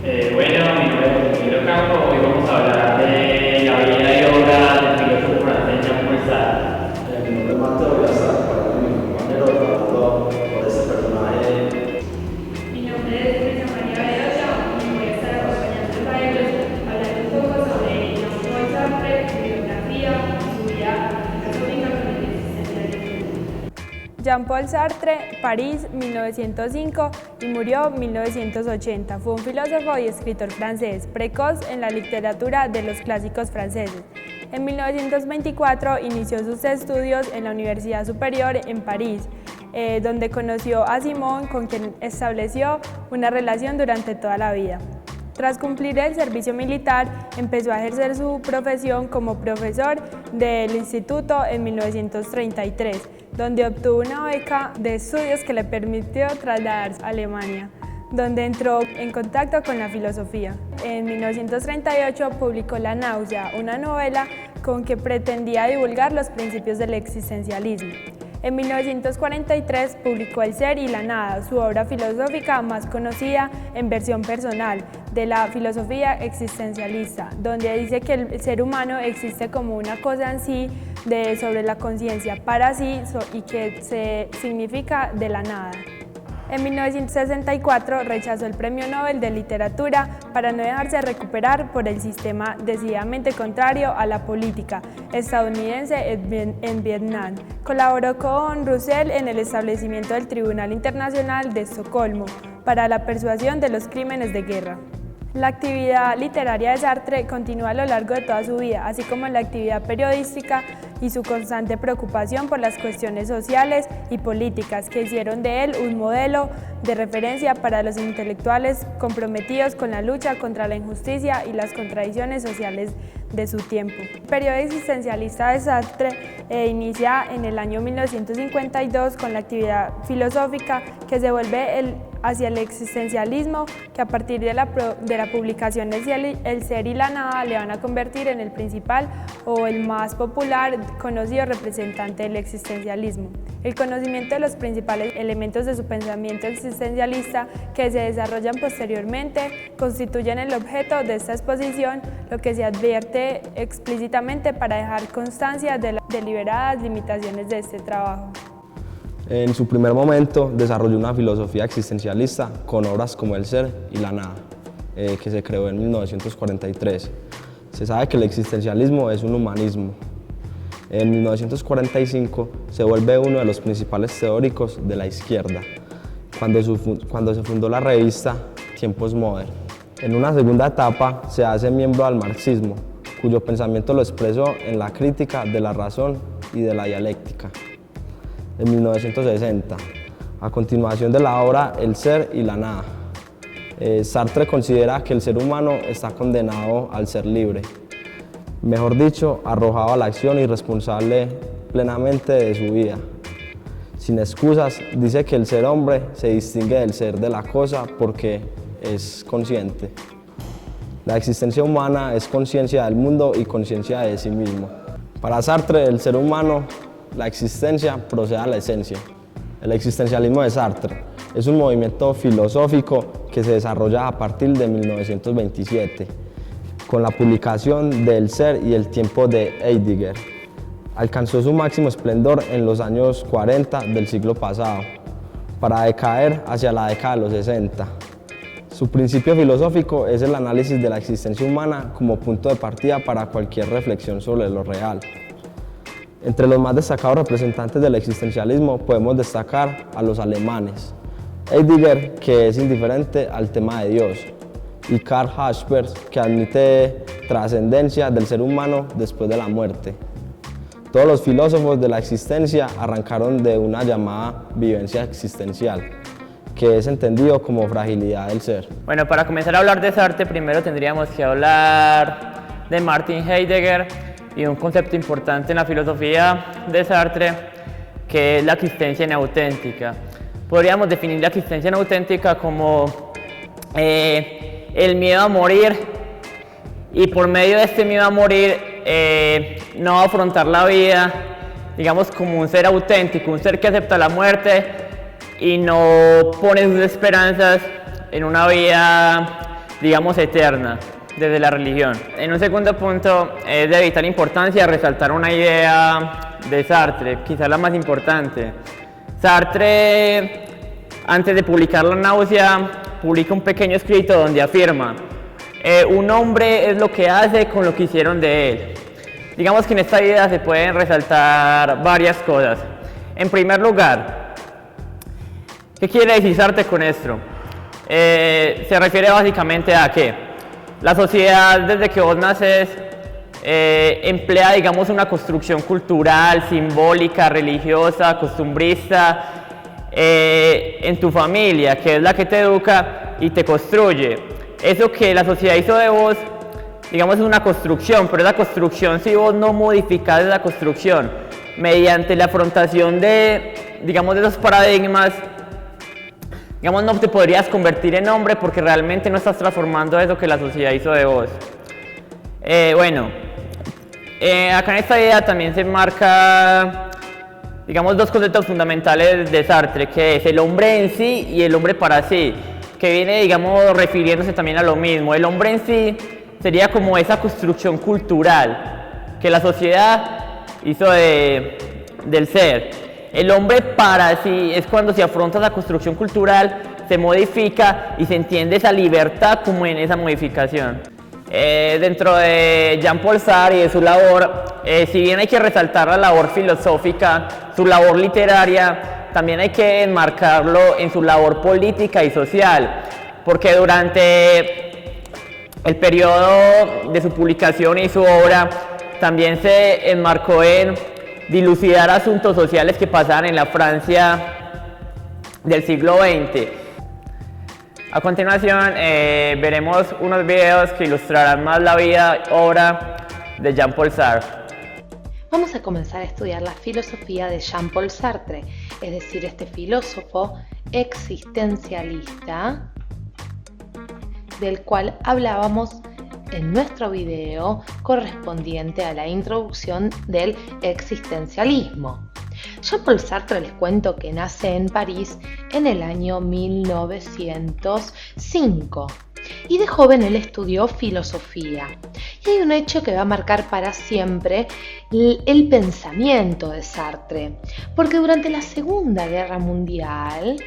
Bueno, mi nombre es José Miguel Ocampo. Hoy vamos a hablar de la vida y obra del filósofo francés Jean-Paul Sartre. Mi nombre es Mateo, voy a estar acompañando a mi compañero tratando por este personaje. Mi nombre es Luisa María Bedoya y voy a estar acompañándolos a ellos hablando un poco sobre Jean-Paul Sartre, su biografía y su vida filosófica con el existencialismo. Jean-Paul Sartre, París, 1905 y murió 1980. Fue un filósofo y escritor francés, precoz en la literatura de los clásicos franceses. En 1924 inició sus estudios en la Universidad Superior en París, donde conoció a Simone, con quien estableció una relación durante toda la vida. Tras cumplir el servicio militar, empezó a ejercer su profesión como profesor del instituto en 1933, donde obtuvo una beca de estudios que le permitió trasladarse a Alemania, donde entró en contacto con la filosofía. En 1938 publicó La náusea, una novela con que pretendía divulgar los principios del existencialismo. En 1943 publicó El ser y la nada, su obra filosófica más conocida en versión personal, de la filosofía existencialista, donde dice que el ser humano existe como una cosa en sí, sobre la conciencia para sí y que se significa de la nada. En 1964 rechazó el Premio Nobel de Literatura para no dejarse recuperar por el sistema decididamente contrario a la política estadounidense en Vietnam. Colaboró con Russell en el establecimiento del Tribunal Internacional de Estocolmo para la persuasión de los crímenes de guerra. La actividad literaria de Sartre continuó a lo largo de toda su vida, así como la actividad periodística y su constante preocupación por las cuestiones sociales y políticas que hicieron de él un modelo de referencia para los intelectuales comprometidos con la lucha contra la injusticia y las contradicciones sociales de su tiempo. El periodo existencialista de Sartre inicia en el año 1952 con la actividad filosófica que se vuelve hacia el existencialismo, que a partir de la publicación El ser y la nada le van a convertir en el principal o el más popular conocido representante del existencialismo. El conocimiento de los principales elementos de su pensamiento existencialista que se desarrollan posteriormente constituyen el objeto de esta exposición, lo que se advierte explícitamente para dejar constancia de las deliberadas limitaciones de este trabajo. En su primer momento desarrolló una filosofía existencialista con obras como El ser y la nada, que se creó en 1943. Se sabe que el existencialismo es un humanismo. En 1945 se vuelve uno de los principales teóricos de la izquierda, cuando se fundó la revista Tiempos Modernos. En una segunda etapa se hace miembro del marxismo, cuyo pensamiento lo expresó en la crítica de la razón y de la dialéctica. En 1960, a continuación de la obra El ser y la nada, Sartre considera que el ser humano está condenado al ser libre, mejor dicho, arrojado a la acción y responsable plenamente de su vida. Sin excusas, dice que el ser hombre se distingue del ser de la cosa porque es consciente. La existencia humana es conciencia del mundo y conciencia de sí mismo. Para Sartre, el ser humano, la existencia procede a la esencia. El existencialismo de Sartre es un movimiento filosófico que se desarrolla a partir de 1927, con la publicación de El ser y el tiempo de Heidegger. Alcanzó su máximo esplendor en los años 40 del siglo pasado, para decaer hacia la década de los 60. Su principio filosófico es el análisis de la existencia humana como punto de partida para cualquier reflexión sobre lo real. Entre los más destacados representantes del existencialismo podemos destacar a los alemanes, Heidegger, que es indiferente al tema de Dios, y Karl Jaspers, que admite trascendencia del ser humano después de la muerte. Todos los filósofos de la existencia arrancaron de una llamada vivencia existencial, que es entendido como fragilidad del ser. Bueno, para comenzar a hablar de Sartre, primero tendríamos que hablar de Martin Heidegger y un concepto importante en la filosofía de Sartre, que es la existencia inauténtica. Podríamos definir la existencia inauténtica como el miedo a morir, y por medio de este miedo a morir no afrontar la vida, digamos, como un ser auténtico, un ser que acepta la muerte y no pone sus esperanzas en una vida digamos, eterna desde la religión. En un segundo punto, es de vital importancia resaltar una idea de Sartre, quizás la más importante. Sartre, antes de publicar La náusea, publica un pequeño escrito donde afirma: un hombre es lo que hace con lo que hicieron de él. Digamos que en esta idea se pueden resaltar varias cosas. En primer lugar, ¿qué quiere decir Sartre con esto? Se refiere básicamente a que la sociedad, desde que vos naces, emplea, digamos, una construcción cultural, simbólica, religiosa, costumbrista, en tu familia, que es la que te educa y te construye. Eso que la sociedad hizo de vos, digamos, es una construcción, pero esa construcción, si vos no modificás esa construcción mediante la afrontación de, digamos, de esos paradigmas, digamos, no te podrías convertir en hombre porque realmente no estás transformando eso que la sociedad hizo de vos. Acá en esta idea también se marca, digamos, dos conceptos fundamentales de Sartre, que es el hombre en sí y el hombre para sí, que viene, digamos, refiriéndose también a lo mismo. El hombre en sí sería como esa construcción cultural que la sociedad hizo del ser. El hombre para sí es cuando se afronta esa construcción cultural, se modifica y se entiende esa libertad como en esa modificación. Dentro de Jean-Paul Sartre y de su labor, si bien hay que resaltar la labor filosófica, su labor literaria, también hay que enmarcarlo en su labor política y social, porque durante el periodo de su publicación y su obra también se enmarcó en dilucidar asuntos sociales que pasaban en la Francia del siglo XX. A continuación veremos unos videos que ilustrarán más la vida y obra de Jean-Paul Sartre. Vamos a comenzar a estudiar la filosofía de Jean-Paul Sartre, es decir, este filósofo existencialista del cual hablábamos en nuestro video correspondiente a la introducción del existencialismo. Jean-Paul Sartre, les cuento que nace en París en el año 1905 y de joven él estudió filosofía. Y hay un hecho que va a marcar para siempre el pensamiento de Sartre, porque durante la Segunda Guerra Mundial,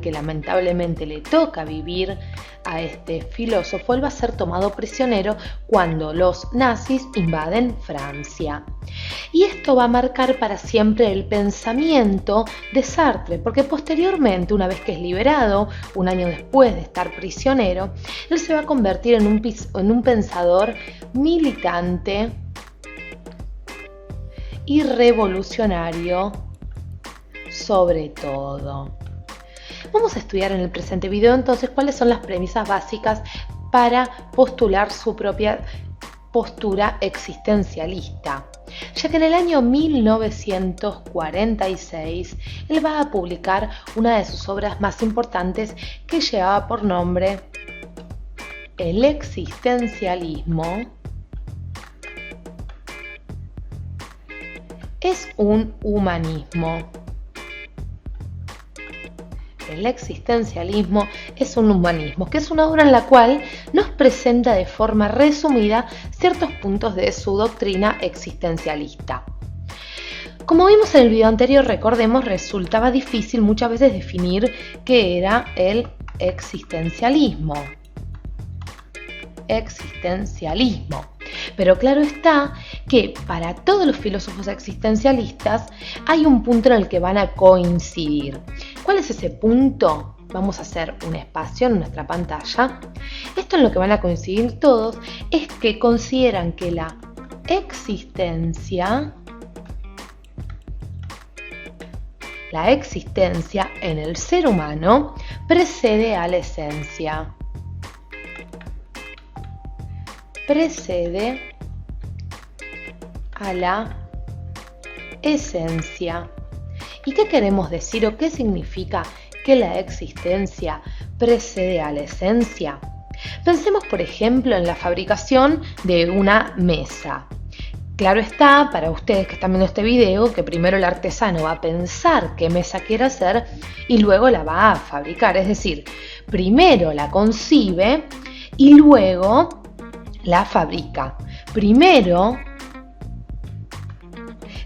que lamentablemente le toca vivir a este filósofo, él va a ser tomado prisionero cuando los nazis invaden Francia. Y esto va a marcar para siempre el pensamiento de Sartre, porque posteriormente, una vez que es liberado, un año después de estar prisionero, él se va a convertir en un pensador militante y revolucionario sobre todo. Vamos a estudiar en el presente video entonces cuáles son las premisas básicas para postular su propia postura existencialista, ya que en el año 1946 él va a publicar una de sus obras más importantes que llevaba por nombre El existencialismo es un humanismo. El existencialismo es un humanismo, que es una obra en la cual nos presenta de forma resumida ciertos puntos de su doctrina existencialista. Como vimos en el video anterior, recordemos, resultaba difícil muchas veces definir qué era el existencialismo. Pero claro está que para todos los filósofos existencialistas hay un punto en el que van a coincidir. ¿Cuál es ese punto? Vamos a hacer un espacio en nuestra pantalla. Esto en lo que van a coincidir todos es que consideran que la existencia en el ser humano precede a la esencia. Precede a la esencia. ¿Y qué queremos decir o qué significa que la existencia precede a la esencia? Pensemos, por ejemplo, en la fabricación de una mesa. Claro está, para ustedes que están viendo este video, que primero el artesano va a pensar qué mesa quiere hacer y luego la va a fabricar. Es decir, primero la concibe y luego la fabrica. Primero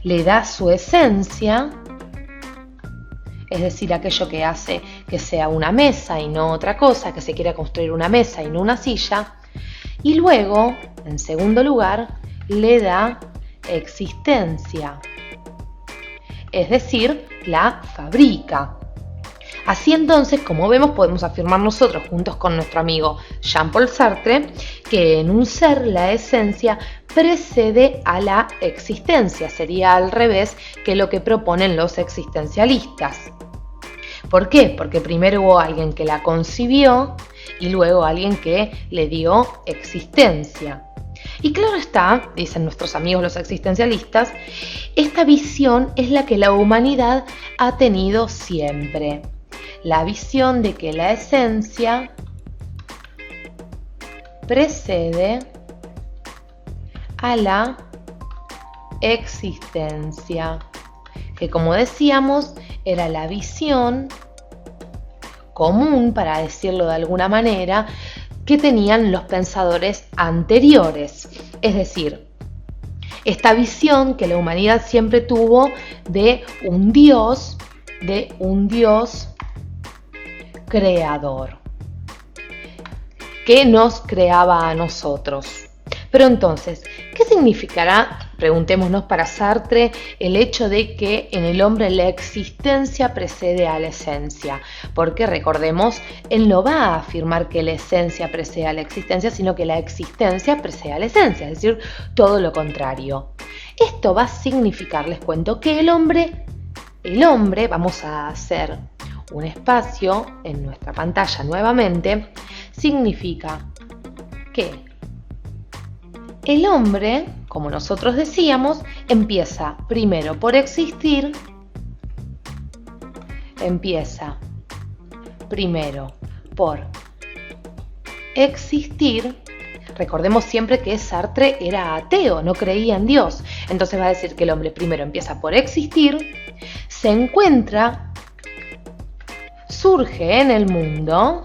le da su esencia, es decir, aquello que hace que sea una mesa y no otra cosa, que se quiera construir una mesa y no una silla. Y luego, en segundo lugar, le da existencia, es decir, la fabrica. Así entonces, como vemos, podemos afirmar nosotros, juntos con nuestro amigo Jean-Paul Sartre, que en un ser la esencia precede a la existencia. Sería al revés que lo que proponen los existencialistas. ¿Por qué? Porque primero hubo alguien que la concibió y luego alguien que le dio existencia. Y claro está, dicen nuestros amigos los existencialistas, esta visión es la que la humanidad ha tenido siempre. La visión de que la esencia precede a la existencia, que como decíamos era la visión común, para decirlo de alguna manera, que tenían los pensadores anteriores. Es decir, esta visión que la humanidad siempre tuvo de un Dios creador, que nos creaba a nosotros. Pero entonces, ¿qué significará, preguntémonos para Sartre, el hecho de que en el hombre la existencia precede a la esencia? Porque recordemos, él no va a afirmar que la esencia precede a la existencia, sino que la existencia precede a la esencia, es decir, todo lo contrario. Esto va a significar, les cuento, que el hombre, vamos a hacer un espacio en nuestra pantalla nuevamente, significa que el hombre, como nosotros decíamos, empieza primero por existir, Recordemos siempre que Sartre era ateo, no creía en Dios. Entonces va a decir que el hombre primero empieza por existir, se encuentra, surge en el mundo,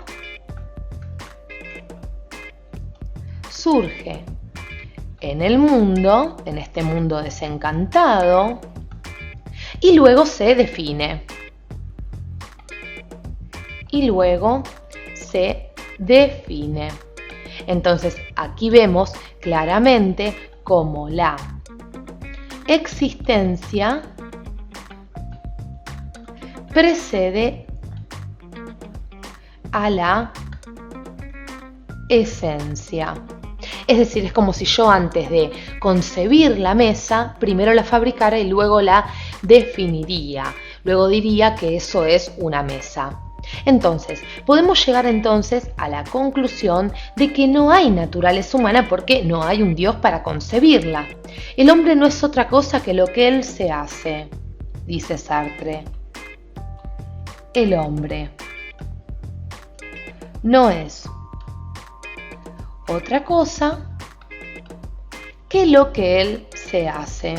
en este mundo desencantado, y luego se define. Entonces aquí vemos claramente cómo la existencia precede a la esencia. Es decir, es como si yo antes de concebir la mesa, primero la fabricara y luego la definiría. Luego diría que eso es una mesa. Entonces, podemos llegar entonces a la conclusión de que no hay naturaleza humana porque no hay un Dios para concebirla. El hombre no es otra cosa que lo que él se hace, dice Sartre. El hombre no es otra cosa que lo que él se hace.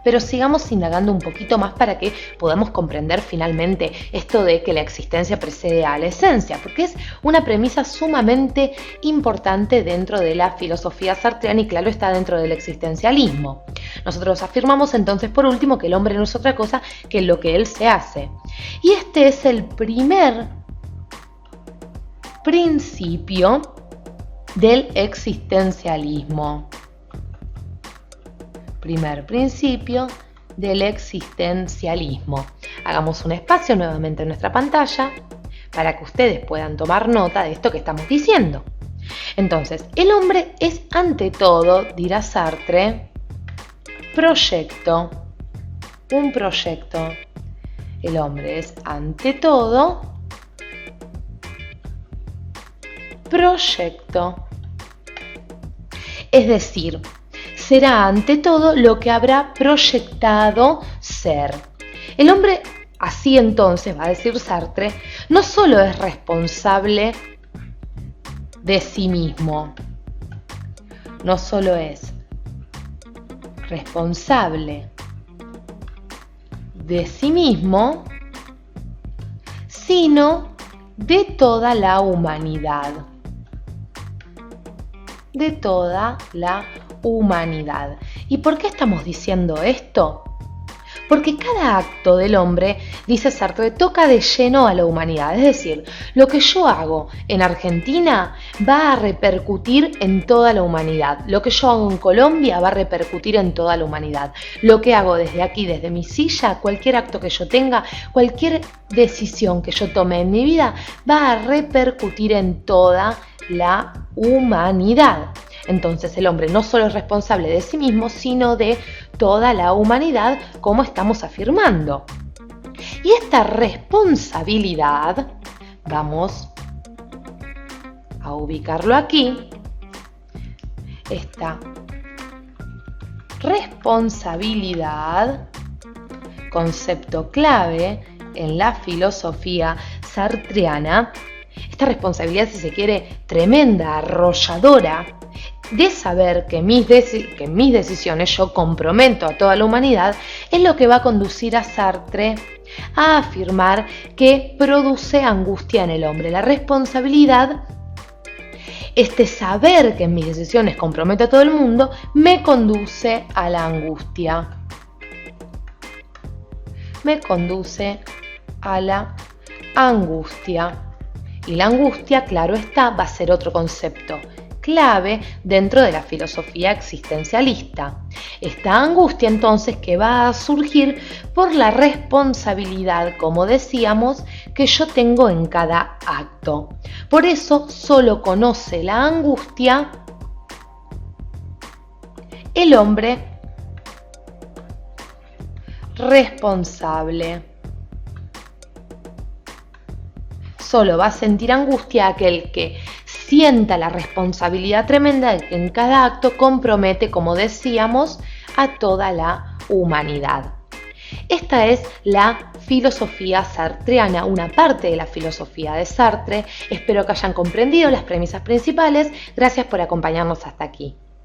Pero sigamos indagando un poquito más para que podamos comprender finalmente esto de que la existencia precede a la esencia, porque es una premisa sumamente importante dentro de la filosofía sartreana y claro está dentro del existencialismo. Nosotros afirmamos entonces por último que el hombre no es otra cosa que lo que él se hace. Y este es el primer principio del existencialismo. Primer principio del existencialismo. Hagamos un espacio nuevamente en nuestra pantalla para que ustedes puedan tomar nota de esto que estamos diciendo. Entonces, el hombre es ante todo, dirá Sartre, proyecto. Un proyecto. El hombre es ante todo proyecto. Es decir, será ante todo lo que habrá proyectado ser. El hombre, así entonces, va a decir Sartre, no solo es responsable de sí mismo, no solo es responsable de sí mismo, sino de toda la humanidad. De toda la humanidad. ¿Y por qué estamos diciendo esto? Porque cada acto del hombre, dice Sartre, toca de lleno a la humanidad. Es decir, lo que yo hago en Argentina va a repercutir en toda la humanidad. Lo que yo hago en Colombia va a repercutir en toda la humanidad. Lo que hago desde aquí, desde mi silla, cualquier acto que yo tenga, cualquier decisión que yo tome en mi vida, va a repercutir en toda la humanidad. Entonces el hombre no solo es responsable de sí mismo, sino de toda la humanidad, como estamos afirmando. Y esta responsabilidad, vamos a ubicarlo aquí, esta responsabilidad, concepto clave en la filosofía sartreana, esta responsabilidad, si se quiere, tremenda, arrolladora, de saber que en mis decisiones yo comprometo a toda la humanidad, es lo que va a conducir a Sartre a afirmar que produce angustia en el hombre. La responsabilidad, este saber que en mis decisiones comprometo a todo el mundo, me conduce a la angustia. Me conduce a la angustia. Y la angustia, claro está, va a ser otro concepto clave dentro de la filosofía existencialista. Esta angustia entonces que va a surgir por la responsabilidad, como decíamos, que yo tengo en cada acto. Por eso solo conoce la angustia el hombre responsable. Solo va a sentir angustia aquel que sienta la responsabilidad tremenda de que en cada acto compromete, como decíamos, a toda la humanidad. Esta es la filosofía sartreana, una parte de la filosofía de Sartre. Espero que hayan comprendido las premisas principales. Gracias por acompañarnos hasta aquí.